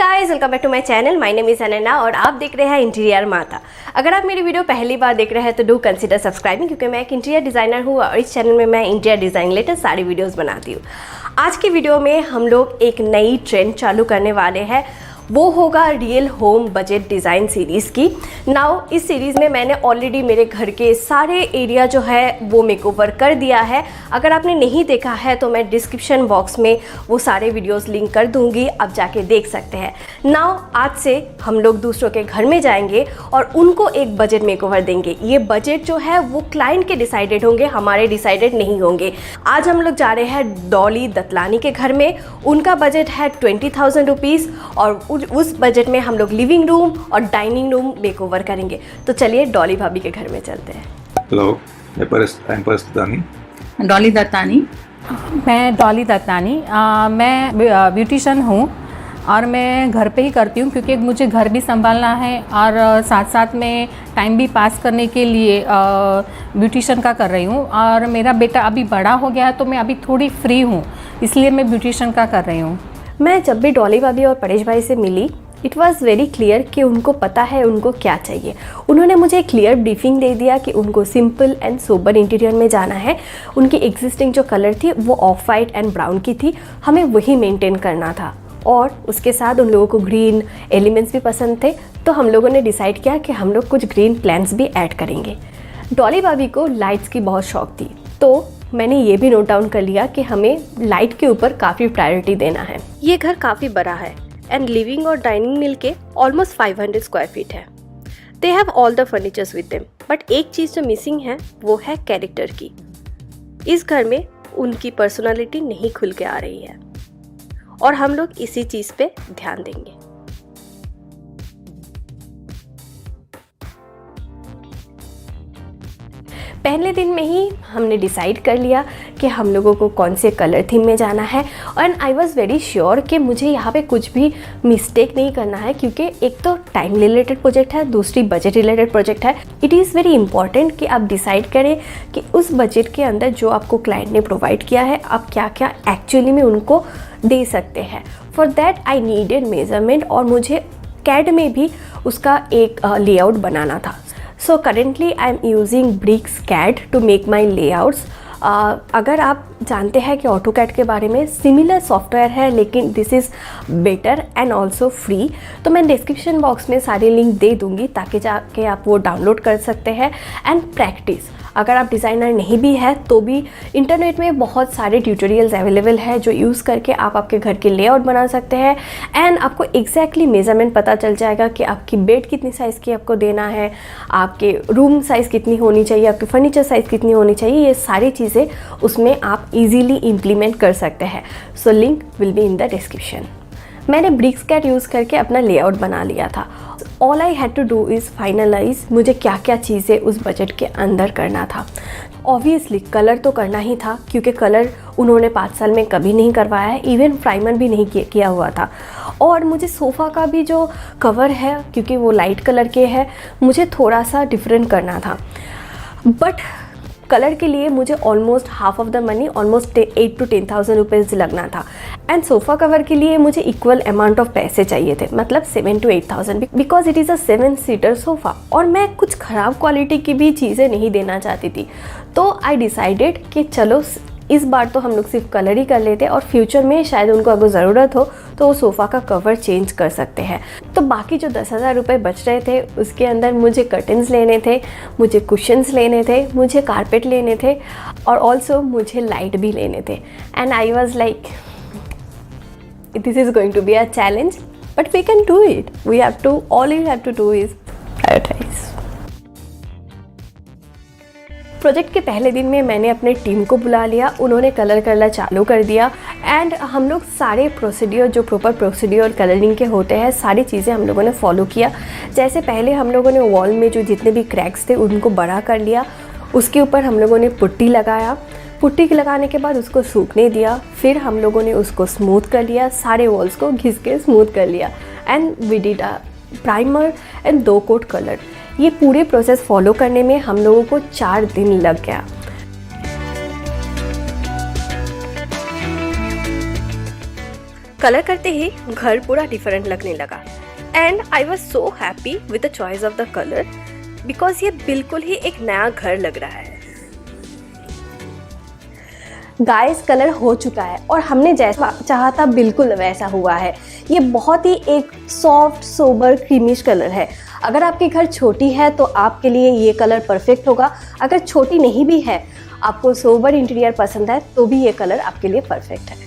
Guys, welcome back to my channel. My name is Ananya और आप देख रहे हैं इंटीरियर माता। अगर आप मेरी वीडियो पहली बार देख रहे हैं तो डू कंसिडर सब्सक्राइबिंग, क्योंकि मैं एक इंटीरियर डिज़ाइनर हूँ और इस चैनल में मैं इंटीरियर डिज़ाइन रिलेटेड सारी वीडियोस बनाती हूँ। आज की वीडियो में हम लोग एक नई ट्रेंड चालू करने वाले हैं, वो होगा real home budget design series की। नाउ इस सीरीज़ में मैंने ऑलरेडी मेरे घर के सारे एरिया जो है वो मेकओवर कर दिया है। अगर आपने नहीं देखा है तो मैं डिस्क्रिप्शन बॉक्स में वो सारे वीडियोस लिंक कर दूंगी, आप जाके देख सकते हैं। नाउ आज से हम लोग दूसरों के घर में जाएंगे और उनको एक बजट मेकओवर देंगे। ये बजट जो है वो क्लाइंट के डिसाइडेड होंगे, हमारे डिसाइडेड नहीं होंगे। आज हम लोग जा रहे हैं डॉली दतलानी के घर में। उनका बजट है 20,000 रुपीज़ और उस बजट में हम लोग लिविंग रूम और डाइनिंग रूम मेकओवर करेंगे। तो चलिए डॉली भाभी के घर में चलते हैं। हेलो, मैं दत्तानी। डॉली दत्तानी। मैं डॉली दत्तानी। मैं ब्यूटिशियन हूँ और मैं घर पे ही करती हूँ, क्योंकि मुझे घर भी संभालना है और साथ साथ में टाइम भी पास करने के लिए ब्यूटिशियन का कर रही हूँ। और मेरा बेटा अभी बड़ा हो गया है तो मैं अभी थोड़ी फ्री हूँ, इसलिए मैं ब्यूटिशियन का कर रही हूँ। मैं जब भी डॉली भाभी और परेश भाई से मिली, इट वॉज़ वेरी क्लियर कि उनको पता है उनको क्या चाहिए। उन्होंने मुझे क्लियर ब्रीफिंग दे दिया कि उनको सिंपल एंड सोबर इंटीरियर में जाना है। उनकी एग्जिस्टिंग जो कलर थी वो ऑफ वाइट एंड ब्राउन की थी, हमें वही मेंटेन करना था। और उसके साथ उन लोगों को ग्रीन एलिमेंट्स भी पसंद थे, तो हम लोगों ने डिसाइड किया कि हम लोग कुछ ग्रीन प्लांट्स भी ऐड करेंगे। डॉली भाभी को लाइट्स की बहुत शौक थी, तो मैंने ये भी नोट डाउन कर लिया कि हमें लाइट के ऊपर काफ़ी प्रायोरिटी देना है। ये घर काफ़ी बड़ा है एंड लिविंग और डाइनिंग मिलके ऑलमोस्ट 500 स्क्वायर फीट है। They have all the furnitures with them, but एक चीज़ जो मिसिंग है वो है कैरेक्टर की। इस घर में उनकी पर्सनालिटी नहीं खुल के आ रही है और हम लोग इसी चीज़ पे ध्यान देंगे। पहले दिन में ही हमने डिसाइड कर लिया कि हम लोगों को कौन से कलर थीम में जाना है। And I was very sure कि मुझे यहाँ पे कुछ भी मिस्टेक नहीं करना है, क्योंकि एक तो टाइम रिलेटेड प्रोजेक्ट है, दूसरी बजट रिलेटेड प्रोजेक्ट है। इट इज़ वेरी इंपॉर्टेंट कि आप डिसाइड करें कि उस बजट के अंदर जो आपको क्लाइंट ने प्रोवाइड किया है आप क्या क्या एक्चुअली में उनको दे सकते हैं। For that I needed measurement और मुझे कैड में भी उसका एक लेआउट बनाना था। So currently I am using BricsCAD to make my layouts. अगर आप जानते हैं कि AutoCAD के बारे में, सिमिलर सॉफ्टवेयर है लेकिन this is better and also free. तो मैं डिस्क्रिप्शन बॉक्स में सारे लिंक दे दूँगी ताकि जाके आप वो डाउनलोड कर सकते हैं। एंड प्रैक्टिस, अगर आप डिज़ाइनर नहीं भी है तो भी इंटरनेट में बहुत सारे ट्यूटोरियल्स अवेलेबल है जो यूज़ करके आप आपके घर के लेआउट बना सकते हैं। एंड आपको एग्जैक्टली मेजरमेंट पता चल जाएगा कि आपकी बेड कितनी साइज़ की आपको देना है, आपके रूम साइज़ कितनी होनी चाहिए, आपके फर्नीचर साइज़ कितनी होनी चाहिए। ये सारी चीज़ें उसमें आप इजीली इम्प्लीमेंट कर सकते हैं। So link will be in the description. मैंने BricsCAD यूज़ करके अपना लेआउट बना लिया था। All I had to do is finalize मुझे क्या क्या चीज़ें उस बजट के अंदर करना था। ऑब्वियसली कलर तो करना ही था, क्योंकि कलर उन्होंने 5 साल में कभी नहीं करवाया है, इवन प्राइमर भी नहीं किया हुआ था। और मुझे सोफ़ा का भी जो कवर है, क्योंकि वो लाइट कलर के है, मुझे थोड़ा सा डिफरेंट करना था। बट कलर के लिए मुझे almost half of the money, almost 8 to 10,000 rupees लगना था। एंड सोफ़ा कवर के लिए मुझे इक्वल अमाउंट ऑफ पैसे चाहिए थे, मतलब 7 to 8,000, because it is a 7-सीटर सोफ़ा। और मैं कुछ ख़राब क्वालिटी की भी चीज़ें नहीं देना चाहती थी। तो आई डिसाइडेड कि चलो इस बार तो हम लोग सिर्फ कलर ही कर लेते और फ्यूचर में शायद उनको अगर ज़रूरत हो तो वो सोफ़ा का कवर चेंज कर सकते हैं। तो बाकी जो 10,000 रुपये बच रहे थे उसके अंदर मुझे कर्टन्स लेने थे, मुझे कुशन्स लेने थे, मुझे कारपेट लेने थे और ऑल्सो मुझे लाइट भी लेने थे। And I was like this is going to be a challenge, but we can do it. We have to, all you have to do is prioritize. Project के पहले दिन में मैंने अपने टीम को बुला लिया, उन्होंने कलर करना चालू कर दिया। एंड हम लोग सारे प्रोसीड्योर, जो प्रॉपर प्रोसीड्योर कलरिंग के होते हैं, सारी चीज़ें हम लोगों ने फॉलो किया। जैसे पहले हम लोगों ने वॉल में जो जितने भी क्रैक्स थे उनको बड़ा कर लिया, उसके ऊपर हम लोगों ने पुट्टी लगाया। पुट्टी लगाने के बाद उसको सूखने दिया, फिर हम लोगों ने उसको स्मूथ कर लिया, सारे वॉल्स को घिस के स्मूथ कर लिया। And we did a primer and 2 coat colour. ये पूरे प्रोसेस फॉलो करने में हम लोगों को 4 दिन लग गया। कलर करते ही घर पूरा डिफरेंट लगने लगा and I was so happy with the choice of the colour because ये बिल्कुल ही एक नया घर लग रहा है। गाइस कलर हो चुका है और हमने जैसा चाहा था बिल्कुल वैसा हुआ है। ये बहुत ही एक सॉफ्ट सोबर क्रीमिश कलर है। अगर आपके घर छोटी है तो आपके लिए ये कलर परफेक्ट होगा। अगर छोटी नहीं भी है, आपको सोबर इंटीरियर पसंद है तो भी ये कलर आपके लिए परफेक्ट है।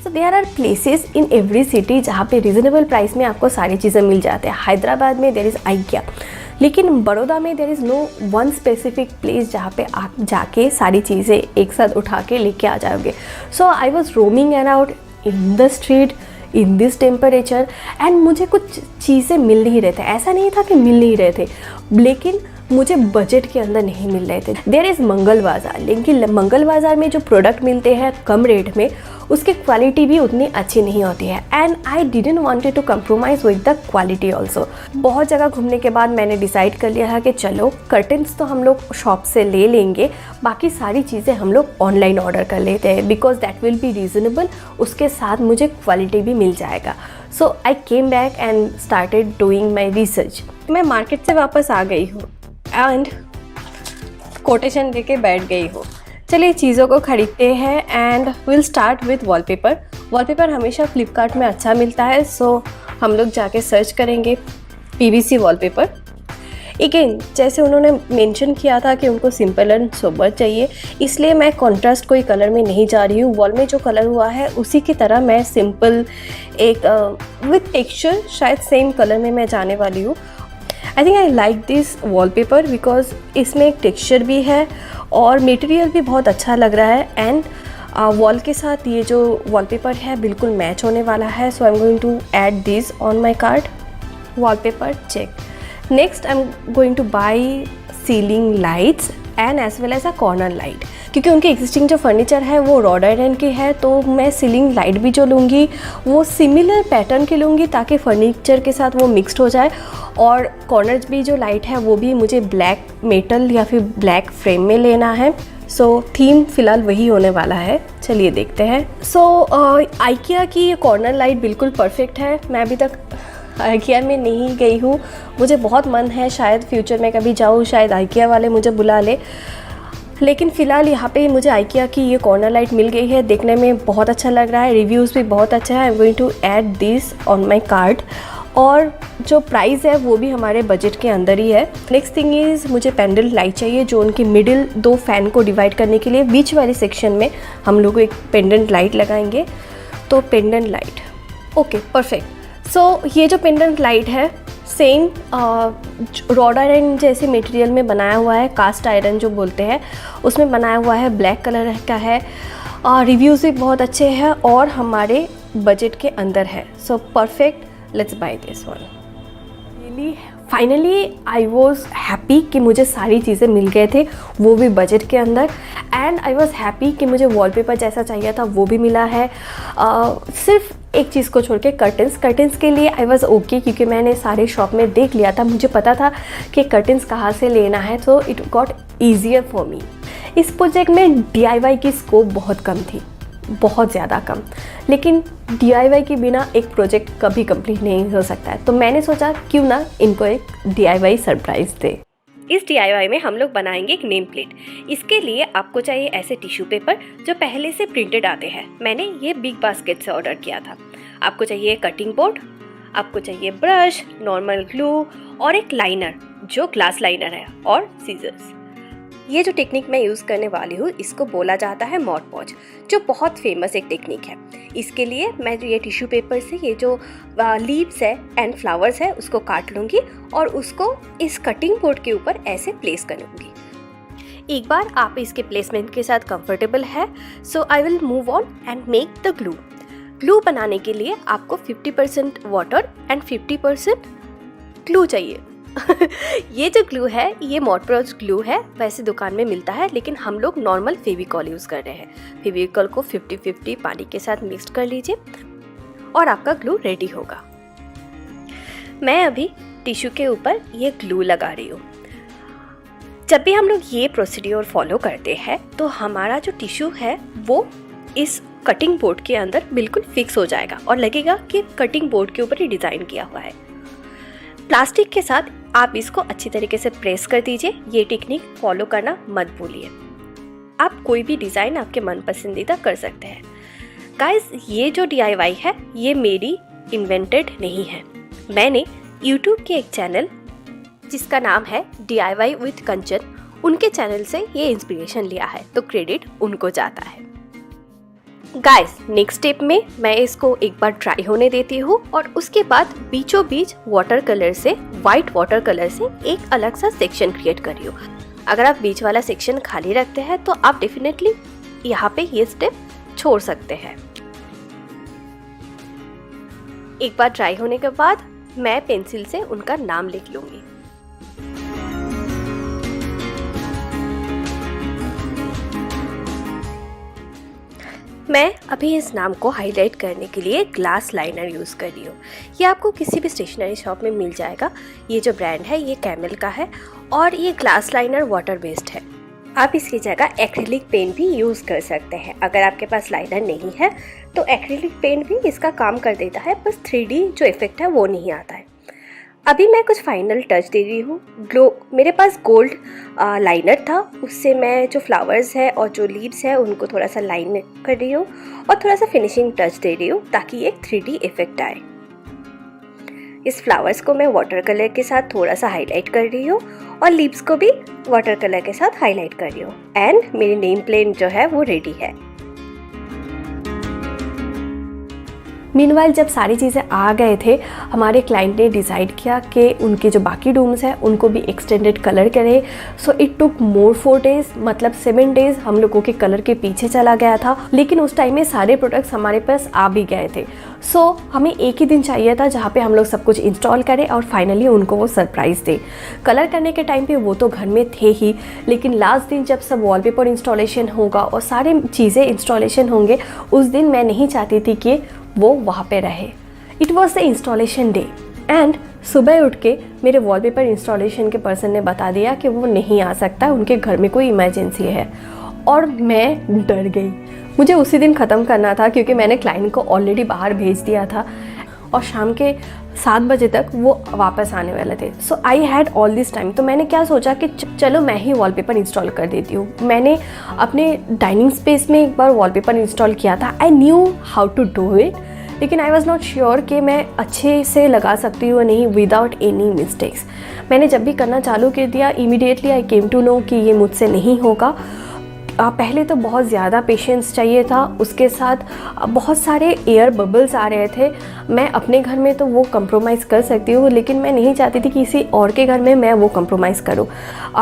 So there are places in every city जहाँ पे रिजनेबल प्राइस में आपको सारी चीज़ें मिल जाते हैं। हैदराबाद में देयर इज़ IKEA, लेकिन बड़ौदा में there is no one specific place जहाँ पे आप जाके सारी चीज़ें एक साथ उठा के लेके आ जाओगे। So I was roaming around in the street in this temperature and मुझे कुछ चीज़ें मिल नहीं रहे थे। ऐसा नहीं था कि मिल नहीं रहे थे, लेकिन मुझे बजट के अंदर नहीं मिल रहे थे। देयर इज़ मंगल बाज़ार, लेकिन मंगल बाज़ार में जो प्रोडक्ट मिलते हैं कम रेट में, उसकी क्वालिटी भी उतनी अच्छी नहीं होती है and I didn't wanted to compromise with the quality also. बहुत जगह घूमने के बाद मैंने डिसाइड कर लिया था कि चलो कर्टन्स तो हम लोग शॉप से ले लेंगे, बाकी सारी चीज़ें हम लोग ऑनलाइन ऑर्डर कर लेते हैं because that will be reasonable, उसके साथ मुझे क्वालिटी भी मिल जाएगा। So I came back and started doing my research. मैं मार्केट से वापस आ गई हूँ एंड कोटेशन लेके बैठ गई हूँ। चलिए चीज़ों को खरीदते हैं and will start with wallpaper. Wallpaper हमेशा फ्लिपकार्ट में अच्छा मिलता है, सो हम लोग जाके सर्च करेंगे PVC वॉलपेपर। अगेन जैसे उन्होंने मेंशन किया था कि उनको सिंपल एंड सोबर चाहिए, इसलिए मैं कॉन्ट्रास्ट कोई कलर में नहीं जा रही हूँ। वॉल में जो कलर हुआ है उसी की तरह मैं सिंपल एक विथ टेक्सचर शायद सेम कलर में मैं जाने वाली हूँ। I think I like this wallpaper because इसमें एक टेक्सचर भी है और मटेरियल भी बहुत अच्छा लग रहा है एंड वॉल के साथ ये जो वॉलपेपर है बिल्कुल मैच होने वाला है। So I am going to add this on my card. Wallpaper check. Next I am going to buy ceiling lights and as well as a corner light, क्योंकि उनके एग्जिस्टिंग जो फर्नीचर है वो रॉड आयरन की है, तो मैं ceiling light भी जो लूँगी वो सिमिलर पैटर्न की लूँगी ताकि फर्नीचर के साथ वो मिक्सड हो जाए। और कॉर्नर भी जो लाइट है वो भी मुझे ब्लैक मेटल या फिर ब्लैक फ्रेम में लेना है। सो थीम फ़िलहाल वही होने वाला है, चलिए देखते हैं। सो IKEA की ये कॉर्नर लाइट बिल्कुल परफेक्ट है। मैं अभी तक IKEA में नहीं गई हूँ, मुझे बहुत मन है, शायद फ्यूचर में कभी जाऊँ, शायद IKEA वाले मुझे बुला ले, लेकिन फ़िलहाल यहाँ पे मुझे IKEA की ये कॉर्नर लाइट मिल गई है। देखने में बहुत अच्छा लग रहा है, रिव्यूज़ भी बहुत अच्छा है। I am going to add this on my card और जो प्राइस है वो भी हमारे बजट के अंदर ही है। नेक्स्ट थिंग इज़ मुझे पेंडेंट लाइट चाहिए जो उनकी मिडिल दो फैन को डिवाइड करने के लिए बीच वाले सेक्शन में हम लोग एक पेंडेंट लाइट लगाएंगे। तो पेंडेंट लाइट ओके परफेक्ट। सो ये जो पेंडेंट लाइट है सेम रॉड आयरन जैसे मटेरियल में बनाया हुआ है, कास्ट आयरन जो बोलते हैं उसमें बनाया हुआ है, ब्लैक कलर का है। रिव्यूज़ भी बहुत अच्छे हैं और हमारे बजट के अंदर है। So perfect, let's buy this one. Really finally I was happy कि मुझे सारी चीज़ें मिल गए थे, वो भी बजट के अंदर। एंड आई वॉज हैप्पी कि मुझे वॉलपेपर जैसा चाहिए था वो भी मिला है। सिर्फ एक चीज़ को छोड़ के कर्टन्स के लिए आई वॉज ओके, क्योंकि मैंने सारे शॉप में देख लिया था, मुझे पता था कि कर्टन्स कहाँ से लेना है, so it got easier for me. इस प्रोजेक्ट में DIY की स्कोप बहुत कम थी, बहुत ज़्यादा कम, लेकिन DIY के बिना एक प्रोजेक्ट कभी कंप्लीट नहीं हो सकता है। तो मैंने सोचा क्यों ना इनको एक DIY सरप्राइज़ दे। इस DIY में हम लोग बनाएंगे एक नेम प्लेट। इसके लिए आपको चाहिए ऐसे टिश्यू पेपर जो पहले से प्रिंटेड आते हैं। मैंने ये बिग बास्केट से ऑर्डर किया था। आपको चाहिए कटिंग बोर्ड, आपको चाहिए ब्रश, नॉर्मल ग्लू और एक लाइनर जो ग्लास लाइनर है और सीजर्स। ये जो टेक्निक मैं यूज़ करने वाली हूँ इसको बोला जाता है मॉड पॉच, जो बहुत फेमस एक टेक्निक है। इसके लिए मैं जो ये टिश्यू पेपर से ये जो लीव्स है एंड फ्लावर्स है उसको काट लूँगी और उसको इस कटिंग बोर्ड के ऊपर ऐसे प्लेस कर लूँगी। एक बार आप इसके प्लेसमेंट के साथ कंफर्टेबल है, so I will move on and make the glue. Glue बनाने के लिए आपको 50% वाटर एंड 50% ग्लू चाहिए। ये जो ग्लू है ये मॉडपॉच ग्लू है, वैसे दुकान में मिलता है, लेकिन हम लोग नॉर्मल फेविकॉल यूज़ कर रहे हैं। फेविकॉल को 50-50 पानी के साथ मिक्स कर लीजिए और आपका ग्लू रेडी होगा। मैं अभी टिश्यू के ऊपर ये ग्लू लगा रही हूँ। जब भी हम लोग ये प्रोसीड्योर फॉलो करते हैं तो हमारा जो टिश्यू है वो इस कटिंग बोर्ड के अंदर बिल्कुल फिक्स हो जाएगा और लगेगा कि कटिंग बोर्ड के ऊपर ही डिज़ाइन किया हुआ है। प्लास्टिक के साथ आप इसको अच्छी तरीके से प्रेस कर दीजिए। ये टेक्निक फॉलो करना मत भूलिए। आप कोई भी डिज़ाइन आपके मन पसंदीदा कर सकते हैं। गाइस, ये जो DIY है ये मेरी इन्वेंटेड नहीं है। मैंने YouTube के एक चैनल जिसका नाम है DIY विद कंचन, उनके चैनल से ये इंस्पिरेशन लिया है, तो क्रेडिट उनको जाता है। गाइस, नेक्स्ट स्टेप में मैं इसको एक बार ड्राई होने देती हूँ और उसके बाद बीचों बीच वाटर कलर से, वाइट वाटर कलर से एक अलग सा सेक्शन क्रिएट कर रही हूँ। अगर आप बीच वाला सेक्शन खाली रखते हैं तो आप डेफिनेटली यहाँ पे ये स्टेप छोड़ सकते हैं। एक बार ड्राई होने के बाद मैं पेंसिल से उनका नाम लिख लूँगी। मैं अभी इस नाम को हाईलाइट करने के लिए ग्लास लाइनर यूज़ कर रही हूँ। ये आपको किसी भी स्टेशनरी शॉप में मिल जाएगा। ये जो ब्रांड है ये कैमल का है और ये ग्लास लाइनर वाटर बेस्ड है। आप इसकी जगह एक्रिलिक पेंट भी यूज़ कर सकते हैं। अगर आपके पास लाइनर नहीं है तो एक्रिलिक पेंट भी इसका काम कर देता है, बस 3D जो इफ़ेक्ट है वो नहीं आता है। अभी मैं कुछ फाइनल टच दे रही हूँ। मेरे पास गोल्ड लाइनर था, उससे मैं जो फ्लावर्स है और जो लीव्स है उनको थोड़ा सा लाइन कर रही हूँ और थोड़ा सा फिनिशिंग टच दे रही हूँ ताकि एक 3D इफ़ेक्ट आए। इस फ्लावर्स को मैं वाटर कलर के साथ थोड़ा सा हाईलाइट कर रही हूँ और लीव्स को भी वाटर कलर के साथ हाईलाइट कर रही हूँ। एंड मेरी नेम प्लेट जो है वो रेडी है। मीनवाइल जब सारी चीज़ें आ गए थे, हमारे क्लाइंट ने डिसाइड किया कि उनके जो बाकी रूम्स हैं उनको भी एक्सटेंडेड कलर करें। So it took more 4 days, मतलब 7 डेज़ हम लोगों के कलर के पीछे चला गया था। लेकिन उस टाइम में सारे प्रोडक्ट्स हमारे पास आ भी गए थे। सो हमें एक ही दिन चाहिए था जहाँ पे हम लोग सब कुछ इंस्टॉल करें और फाइनली उनको वो सरप्राइज़ दे। कलर करने के टाइम पे वो तो घर में थे ही, लेकिन लास्ट दिन जब सब वॉलपेपर इंस्टॉलेशन होगा और सारी चीज़ें इंस्टॉलेशन होंगे, उस दिन मैं नहीं चाहती थी कि वो वहाँ पे रहे। It was the installation day and सुबह उठ के मेरे वॉलपेपर इंस्टॉलेशन के पर्सन ने बता दिया कि वो नहीं आ सकता, उनके घर में कोई इमरजेंसी है। और मैं डर गई। मुझे उसी दिन ख़त्म करना था क्योंकि मैंने क्लाइंट को ऑलरेडी बाहर भेज दिया था और शाम के 7 बजे तक वो वापस आने वाले थे। So I had all this time. तो मैंने क्या सोचा कि चलो मैं ही वॉलपेपर इंस्टॉल कर देती हूँ। मैंने अपने डाइनिंग स्पेस में एक बार वॉलपेपर इंस्टॉल किया था। I knew how to do it, लेकिन आई वॉज नॉट श्योर कि मैं अच्छे से लगा सकती हूँ नहीं विदाउट एनी मिस्टेक्स। मैंने जब भी करना चालू कर दिया, immediately I came to know कि ये मुझसे नहीं होगा। पहले तो बहुत ज़्यादा पेशेंस चाहिए था, उसके साथ बहुत सारे एयर बबल्स आ रहे थे। मैं अपने घर में तो वो कंप्रोमाइज़ कर सकती हूँ, लेकिन मैं नहीं चाहती थी किसी और के घर में मैं वो कंप्रोमाइज़ करूँ।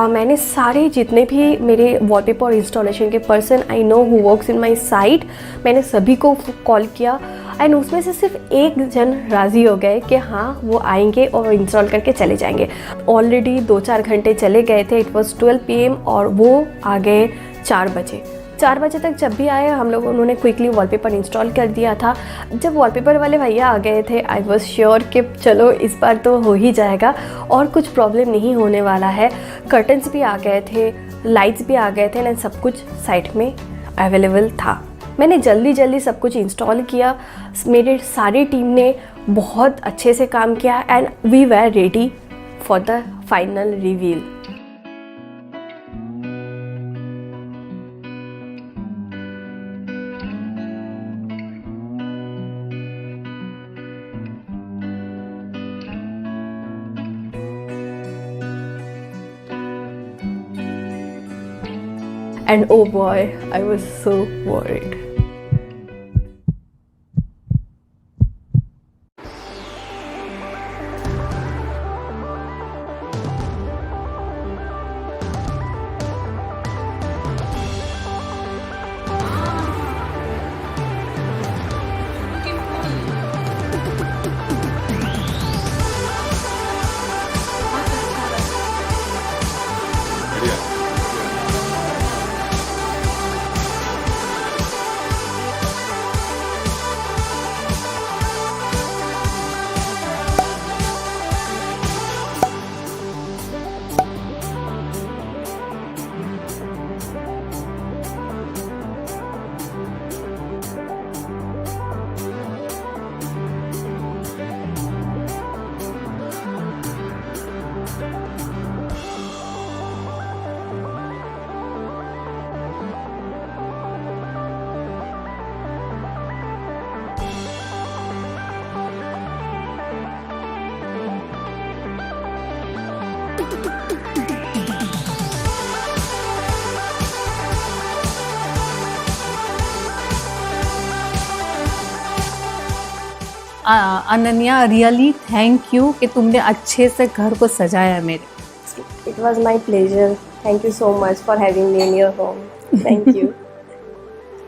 मैंने सारे जितने भी मेरे वॉलपेपर इंस्टॉलेशन के person I know who works in my site, मैंने सभी को कॉल किया एंड उसमें से सिर्फ एक जन राज़ी हो गए कि हाँ वो आएंगे और इंस्टॉल करके चले जाएंगे। ऑलरेडी 2-4 घंटे चले गए थे। इट वॉज 12 PM और वो आ गए 4 बजे। 4 बजे तक जब भी आए हम लोग, उन्होंने क्विकली वॉलपेपर इंस्टॉल कर दिया था। जब वॉलपेपर वाले भैया आ गए थे, आई वॉज श्योर कि चलो इस बार तो हो ही जाएगा और कुछ प्रॉब्लम नहीं होने वाला है। कर्टन्स भी आ गए थे, लाइट्स भी आ गए थे एंड सब कुछ साइट में अवेलेबल था। मैंने जल्दी सब कुछ इंस्टॉल किया। मेरे सारी टीम ने बहुत अच्छे से काम किया and we were ready for the final reveal. And oh boy, I was so worried. Ananya really thank you कि तुमने अच्छे से घर को सजाया मेरे। It was my pleasure, thank you so much for having me in your home, thank you.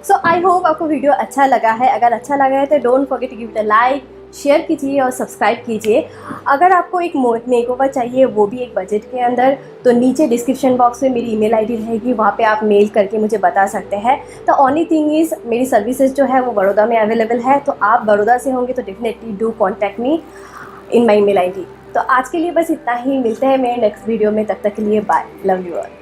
So I hope आपको video अच्छा लगा है। अगर अच्छा लगा है तो don't forget to give the like, share कीजिए और सब्सक्राइब कीजिए। अगर आपको एक मेकओवर चाहिए, वो भी एक बजट के अंदर, तो नीचे डिस्क्रिप्शन बॉक्स में मेरी ईमेल आईडी रहेगी, वहाँ पे आप मेल करके मुझे बता सकते हैं। तो ओनली थिंग इज़ मेरी सर्विसेज जो है वो बड़ौदा में अवेलेबल है, तो आप बड़ौदा से होंगे तो definitely do contact me in my email ID. तो आज के लिए बस इतना ही, मिलते हैं मेरे नेक्स्ट वीडियो में, तब तक के लिए बाय, लव यू ऑल।